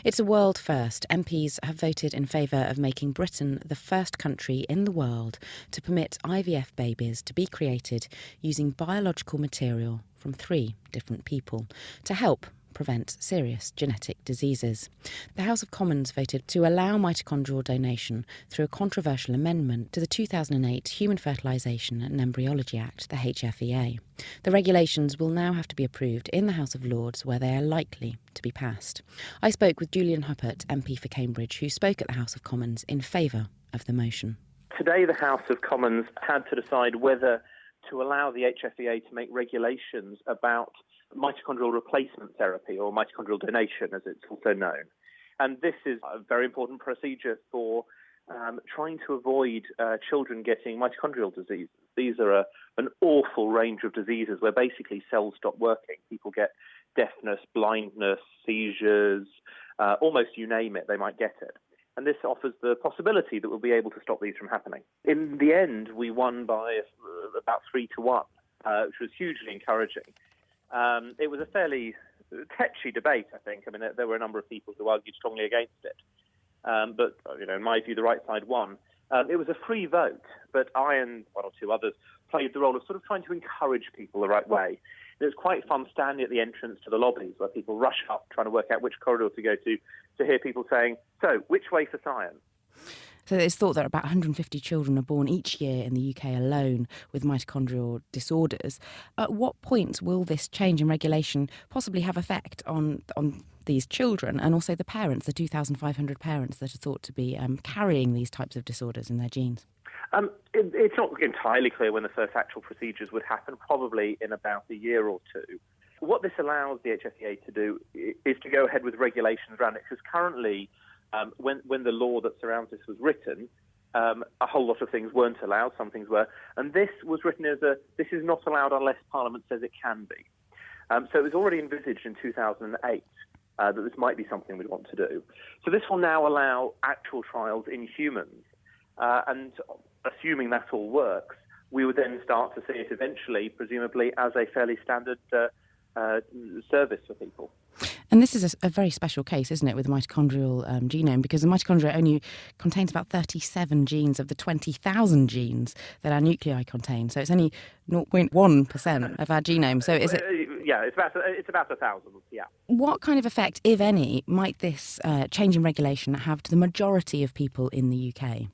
It's a world first. MPs have voted in favour of making Britain the first country in the world to permit IVF babies to be created using biological material from 3 different people to help prevent serious genetic diseases. The House of Commons voted to allow mitochondrial donation through a controversial amendment to the 2008 Human Fertilisation and Embryology Act, the HFEA. The regulations will now have to be approved in the House of Lords, where they are likely to be passed. I spoke with Julian Huppert, MP for Cambridge, who spoke at the House of Commons in favour of the motion. Today, the House of Commons had to decide whether to allow the HFEA to make regulations about mitochondrial replacement therapy, or mitochondrial donation, as it's also known. And this is a very important procedure for trying to avoid children getting mitochondrial diseases. These are an awful range of diseases where basically cells stop working. People get deafness, blindness, seizures, almost you name it, they might get it. And this offers the possibility that we'll be able to stop these from happening. In the end, we won by about 3-1, which was hugely encouraging. It was a fairly tetchy debate, I think. I mean, there were a number of people who argued strongly against it. But, in my view, the right side won. It was a free vote, but I and 1 or 2 others played the role of sort of trying to encourage people the right way. It was quite fun standing at the entrance to the lobbies where people rush up trying to work out which corridor to go to hear people saying, so, which way for science? So it's thought that about 150 children are born each year in the UK alone with mitochondrial disorders. At what point will this change in regulation possibly have effect on these children and also the parents, the 2,500 parents that are thought to be carrying these types of disorders in their genes? It's not entirely clear when the first actual procedures would happen, probably in about a year or 2. What this allows the HFEA to do is to go ahead with regulations around it, because currently, when the law that surrounds this was written, a whole lot of things weren't allowed, some things were, and this was written as this is not allowed unless Parliament says it can be. So it was already envisaged in 2008 that this might be something we'd want to do. So this will now allow actual trials in humans, and assuming that all works, we would then start to see it eventually, presumably, as a fairly standard service for people. And this is a very special case, isn't it, with the mitochondrial genome, because the mitochondria only contains about 37 genes of the 20,000 genes that our nuclei contain. So it's only 0.1% of our genome. So is it? Yeah, it's about 1,000. Yeah. What kind of effect, if any, might this change in regulation have to the majority of people in the UK?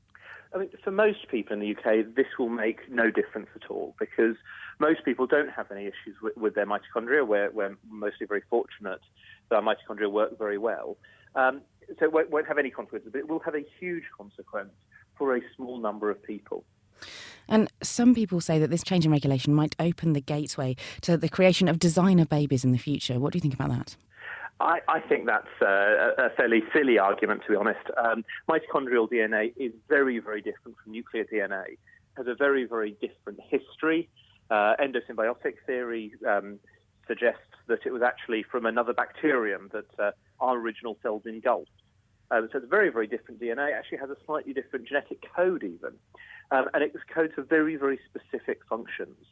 I mean, for most people in the UK, this will make no difference at all, because most people don't have any issues with their mitochondria. We're mostly very fortunate that our mitochondria work very well. So it won't have any consequences, but it will have a huge consequence for a small number of people. And some people say that this change in regulation might open the gateway to the creation of designer babies in the future. What do you think about that? I think that's a fairly silly argument, to be honest. Mitochondrial DNA is very, very different from nuclear DNA. It has a very, very different history. Endosymbiotic theory suggests that it was actually from another bacterium that our original cells engulfed. So it's very, very different DNA. It actually has a slightly different genetic code even. And it codes for very, very specific functions.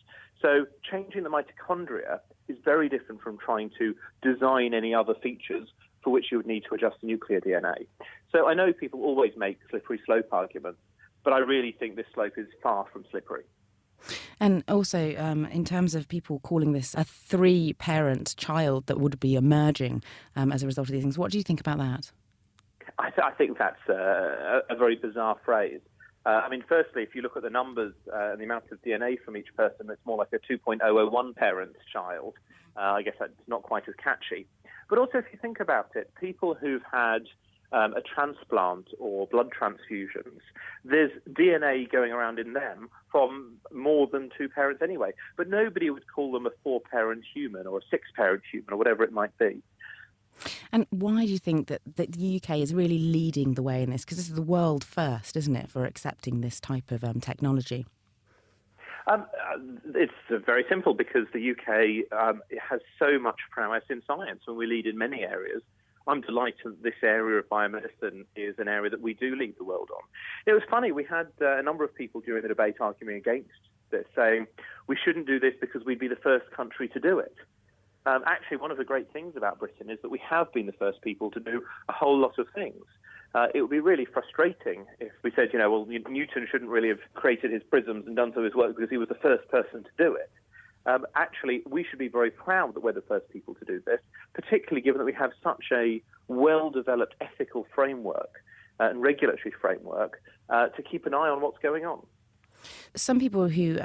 So changing the mitochondria is very different from trying to design any other features for which you would need to adjust the nuclear DNA. So I know people always make slippery slope arguments, but I really think this slope is far from slippery. And also, in terms of people calling this a 3-parent child that would be emerging as a result of these things, what do you think about that? I think that's a very bizarre phrase. I mean, firstly, if you look at the numbers and the amount of DNA from each person, it's more like a 2.001 parent child. I guess that's not quite as catchy. But also, if you think about it, people who've had a transplant or blood transfusions, there's DNA going around in them from more than 2 parents anyway. But nobody would call them a 4-parent human or a 6-parent human or whatever it might be. And why do you think that the UK is really leading the way in this? Because this is the world first, isn't it, for accepting this type of technology? It's very simple, because the UK has so much prowess in science, and we lead in many areas. I'm delighted that this area of biomedicine is an area that we do lead the world on. It was funny, we had a number of people during the debate arguing against this, saying we shouldn't do this because we'd be the first country to do it. Actually, one of the great things about Britain is that we have been the first people to do a whole lot of things. It would be really frustrating if we said, well, Newton shouldn't really have created his prisms and done some of his work because he was the first person to do it. Actually, we should be very proud that we're the first people to do this, particularly given that we have such a well-developed ethical framework and regulatory framework to keep an eye on what's going on. Some people who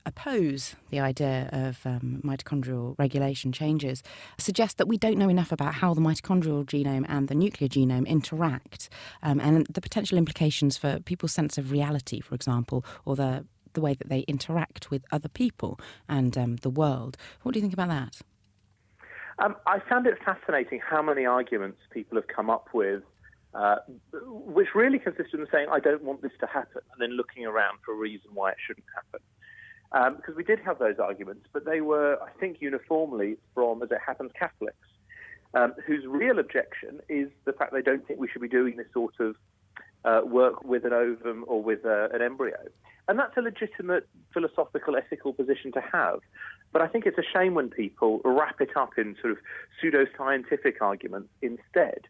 oppose the idea of mitochondrial regulation changes suggest that we don't know enough about how the mitochondrial genome and the nuclear genome interact, and the potential implications for people's sense of reality, for example, or the way that they interact with other people and the world. What do you think about that? I found it fascinating how many arguments people have come up with which really consists in saying, I don't want this to happen, and then looking around for a reason why it shouldn't happen. Because we did have those arguments, but they were, I think, uniformly from, as it happens, Catholics, whose real objection is the fact they don't think we should be doing this sort of work with an ovum or with an embryo. And that's a legitimate philosophical, ethical position to have. But I think it's a shame when people wrap it up in sort of pseudo-scientific arguments instead.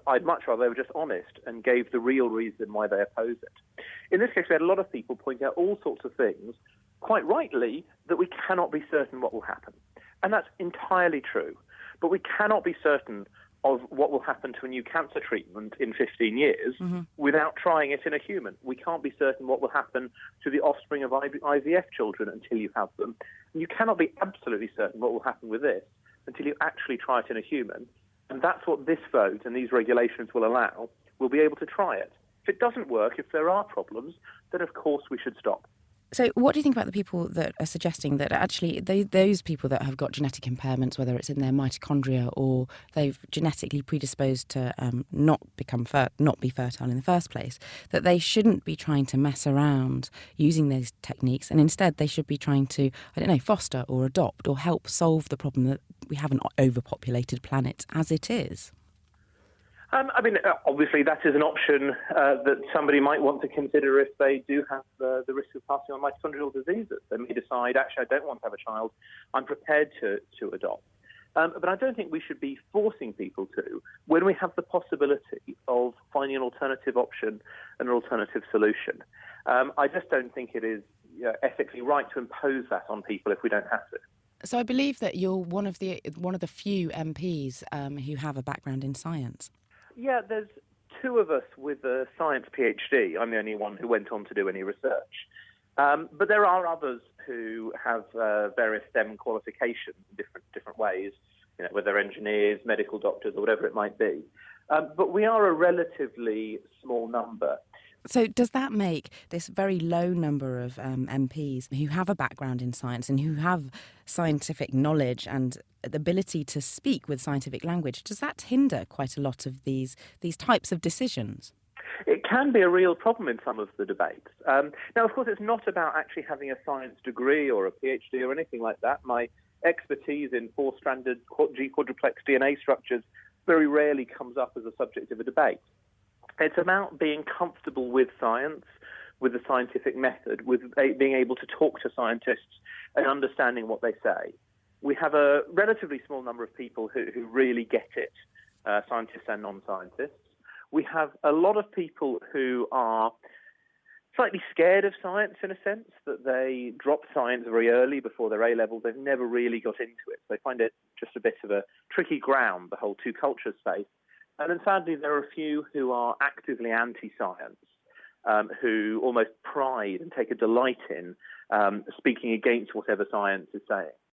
I'd much rather they were just honest and gave the real reason why they oppose it. In this case, we had a lot of people point out all sorts of things, quite rightly, that we cannot be certain what will happen. And that's entirely true. But we cannot be certain of what will happen to a new cancer treatment in 15 years without trying it in a human. We can't be certain what will happen to the offspring of IVF children until you have them. And you cannot be absolutely certain what will happen with this until you actually try it in a human. And that's what this vote and these regulations will allow. We'll be able to try it. If it doesn't work, if there are problems, then of course we should stop. So what do you think about the people that are suggesting that actually those people that have got genetic impairments, whether it's in their mitochondria or they've genetically predisposed to not be fertile in the first place, that they shouldn't be trying to mess around using these techniques, and instead they should be trying to, foster or adopt or help solve the problem that we have an overpopulated planet as it is? Obviously that is an option that somebody might want to consider if they do have the risk of passing on mitochondrial diseases. They may decide, actually, I don't want to have a child. I'm prepared to adopt. But I don't think we should be forcing people to when we have the possibility of finding an alternative option and an alternative solution. I just don't think it is ethically right to impose that on people if we don't have to. So I believe that you're one of the few MPs who have a background in science. Yeah, there's two of us with a science PhD. I'm the only one who went on to do any research. But there are others who have various STEM qualifications in different ways, whether they're engineers, medical doctors, or whatever it might be. But we are a relatively small number. So does that make this very low number of MPs who have a background in science and who have scientific knowledge and the ability to speak with scientific language, does that hinder quite a lot of these types of decisions? It can be a real problem in some of the debates. Now, of course, it's not about actually having a science degree or a PhD or anything like that. My expertise in four-stranded G-quadruplex DNA structures very rarely comes up as a subject of a debate. It's about being comfortable with science, with the scientific method, with being able to talk to scientists and understanding what they say. We have a relatively small number of people who really get it, scientists and non-scientists. We have a lot of people who are slightly scared of science in a sense, that they dropped science very early before their A-levels. They've never really got into it. They find it just a bit of a tricky ground, the whole two culture space. And then sadly, there are a few who are actively anti-science, who almost pride and take a delight in speaking against whatever science is saying.